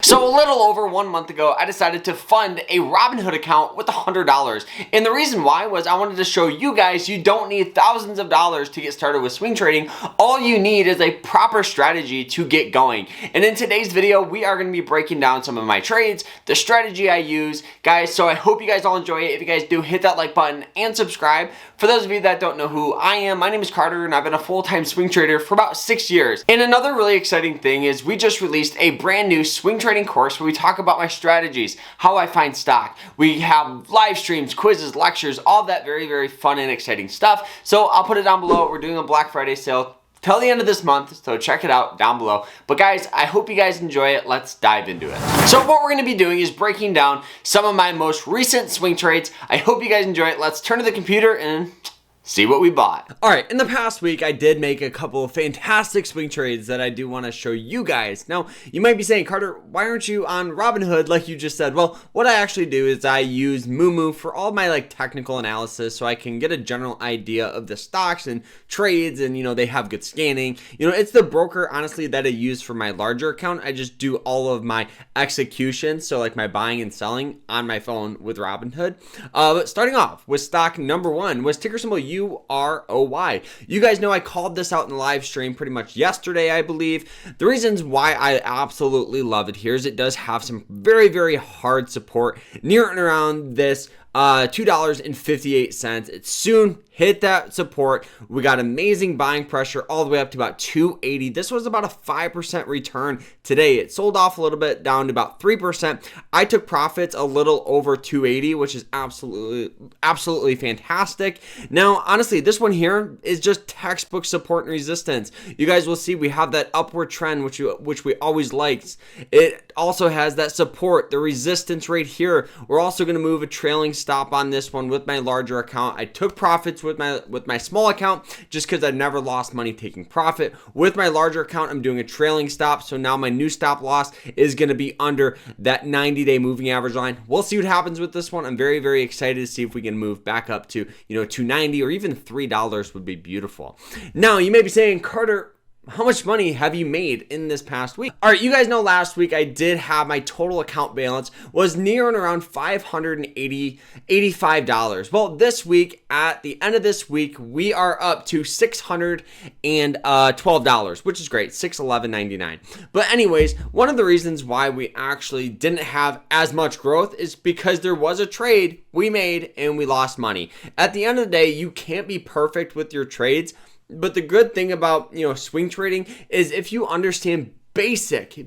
So a little over 1 month ago, I decided to fund a Robinhood account with $100. And the reason why was I wanted to show you guys you don't need thousands of dollars to get started with swing trading. All you need is a proper strategy to get going. And in today's video, we are going to be breaking down some of my trades, the strategy I use, guys. So I hope you guys all enjoy it. If you guys do, hit that like button and subscribe. For those of you that don't know who I am, my name is Carter and I've been a full-time swing trader for about 6 years. And another really exciting thing is we just released a brand new swing trading course where we talk about my strategies, how I find stock. We have live streams, quizzes, lectures, all that very, very fun and exciting stuff. So I'll put it down below. We're doing a Black Friday sale till the end of this month, so check it out down below. But guys, I hope you guys enjoy it. Let's dive into it. So what we're going to be doing is breaking down some of my most recent swing trades. I hope you guys enjoy it. Let's turn to the computer and see what we bought. All right, in the past week, I did make a couple of fantastic swing trades that I do want to show you guys. Now, you might be saying, Carter, why aren't you on Robinhood like you just said? Well, what I actually do is I use Moo for all my technical analysis so I can get a general idea of the stocks and trades, and they have good scanning. It's the broker, honestly, that I use for my larger account. I just do all of my execution, so like my buying and selling on my phone with Robinhood. But starting off with stock number one was ticker symbol UROY. You guys know I called this out in the live stream pretty much yesterday, I believe. The reasons why I absolutely love it here is it does have some very, very hard support near and around this $2.58. It soon hit that support. We got amazing buying pressure all the way up to about 280. This was about a 5% return today. It sold off a little bit down to about 3%. I took profits a little over 280, which is absolutely fantastic. Now, honestly, this one here is just textbook support and resistance. You guys will see we have that upward trend, which we always liked. It also has that support, the resistance right here. We're also going to move a trailing stop on this one with my larger account. I took profits with my small account just because I've never lost money taking profit. With my larger account, I'm doing a trailing stop. So now my new stop loss is going to be under that 90-day moving average line. We'll see what happens with this one. I'm very, very excited to see if we can move back up to, $2.90 or even $3 would be beautiful. Now, you may be saying, Carter, how much money have you made in this past week? All right, you guys know last week I did have my total account balance was near and around $585. Well, this week, at the end of this week, we are up to $612, which is great, $611.99. But anyways, one of the reasons why we actually didn't have as much growth is because there was a trade we made and we lost money. At the end of the day, you can't be perfect with your trades. But the good thing about, swing trading is if you understand basic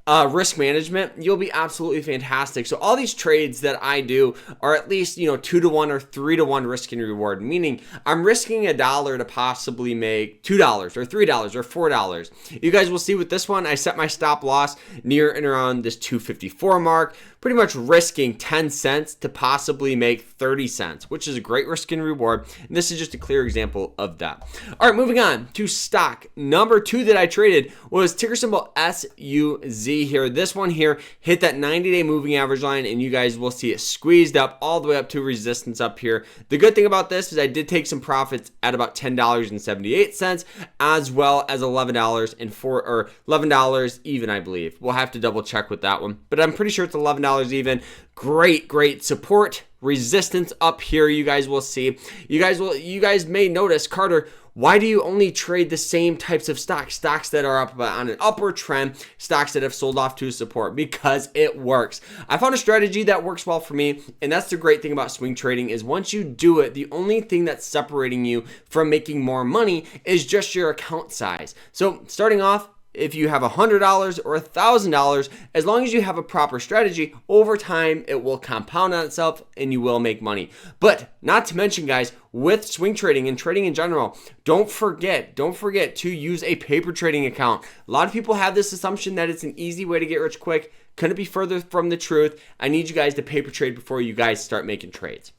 risk management, you'll be absolutely fantastic. So all these trades that I do are at least, 2-to-1 or 3-to-1 risk and reward, meaning I'm risking $1 to possibly make $2 or $3 or $4. You guys will see with this one, I set my stop loss near and around this 254 mark, pretty much risking 10 cents to possibly make 30 cents, which is a great risk and reward. And this is just a clear example of that. All right, moving on to stock number two that I traded was ticker symbol SUZ here. This one here hit that 90-day moving average line, and you guys will see it squeezed up all the way up to resistance up here. The good thing about this is I did take some profits at about $10.78 as well as $11 even, I believe. We'll have to double check with that one, but I'm pretty sure it's $11 even. Great support, resistance up here. You guys will see. You guys may notice, Carter, why do you only trade the same types of stocks that are up on an upward trend, stocks that have sold off to support? Because it works. I found a strategy that works well for me, and that's the great thing about swing trading is once you do it, the only thing that's separating you from making more money is just your account size. So starting off, if you have $100 or $1,000, as long as you have a proper strategy, over time it will compound on itself and you will make money. But not to mention, guys, with swing trading and trading in general, don't forget to use a paper trading account. A lot of people have this assumption that it's an easy way to get rich quick. Couldn't be further from the truth. I need you guys to paper trade before you guys start making trades.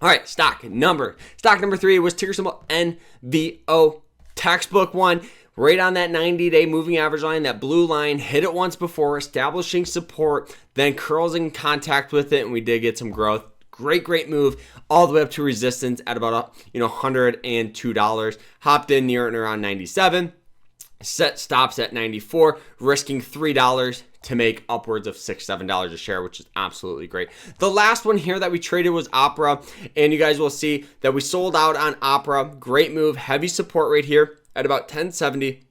All right, stock number three was ticker symbol NVO. Textbook one. Right on that 90-day moving average line, that blue line, hit it once before, establishing support, then curls in contact with it, and we did get some growth. Great move all the way up to resistance at about $102. Hopped in near and around 97. set stops at 94, risking $3 to make upwards of $6, $7 a share, which is absolutely great. The last one here that we traded was Opera, and you guys will see that we sold out on Opera. Great move, heavy support right here at about 1070.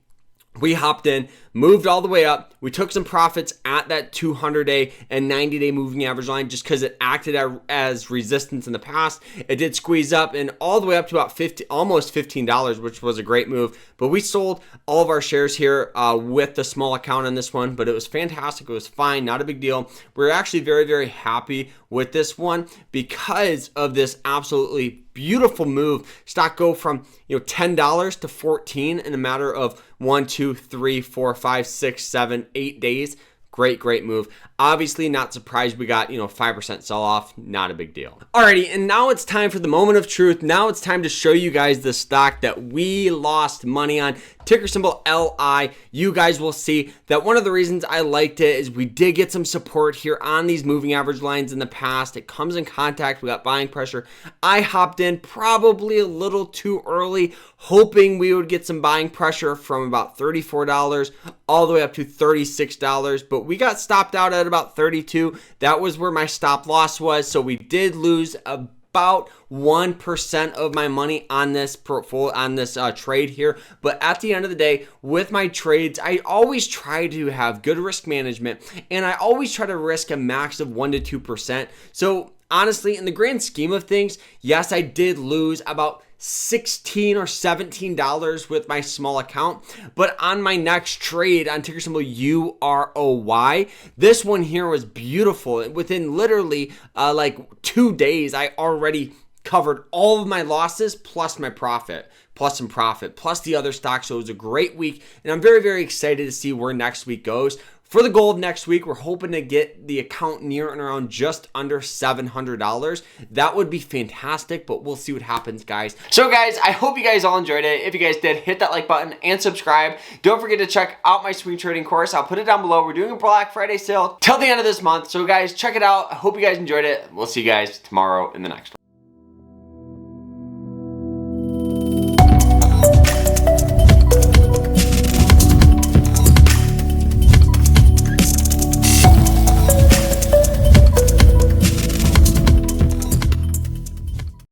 We hopped in, moved all the way up. We took some profits at that 200-day and 90-day moving average line just because it acted as resistance in the past. It did squeeze up and all the way up to about almost $15, which was a great move. But we sold all of our shares here with the small account on this one, but it was fantastic. It was fine, not a big deal. We're actually very, very happy with this one because of this absolutely beautiful move. Stock go from $10 to 14 in a matter of 1, 2, 3, 4, 5, 6, 7, 8 days. Great move. Obviously, not surprised we got 5% sell off. Not a big deal. Alrighty, and now it's time for the moment of truth. Now it's time to show you guys the stock that we lost money on. Ticker symbol LI. You guys will see that one of the reasons I liked it is we did get some support here on these moving average lines in the past. It comes in contact. We got buying pressure. I hopped in probably a little too early, hoping we would get some buying pressure from about $34 all the way up to $36, but we got stopped out at about 32. That was where my stop loss was, so we did lose about 1% of my money on this portfolio, on this trade here. But at the end of the day, with my trades, I always try to have good risk management, and I always try to risk a max of 1 to 2%. So honestly, in the grand scheme of things, yes, I did lose about $16 or $17 with my small account, but on my next trade on ticker symbol UROY, this one here was beautiful. Within literally like 2 days, I already covered all of my losses plus my profit, plus some profit, plus the other stocks. So it was a great week, and I'm very, very excited to see where next week goes. For the goal of next week, we're hoping to get the account near and around just under $700. That would be fantastic, but we'll see what happens, guys. So guys, I hope you guys all enjoyed it. If you guys did, hit that like button and subscribe. Don't forget to check out my swing trading course. I'll put it down below. We're doing a Black Friday sale till the end of this month. So guys, check it out. I hope you guys enjoyed it. We'll see you guys tomorrow in the next one.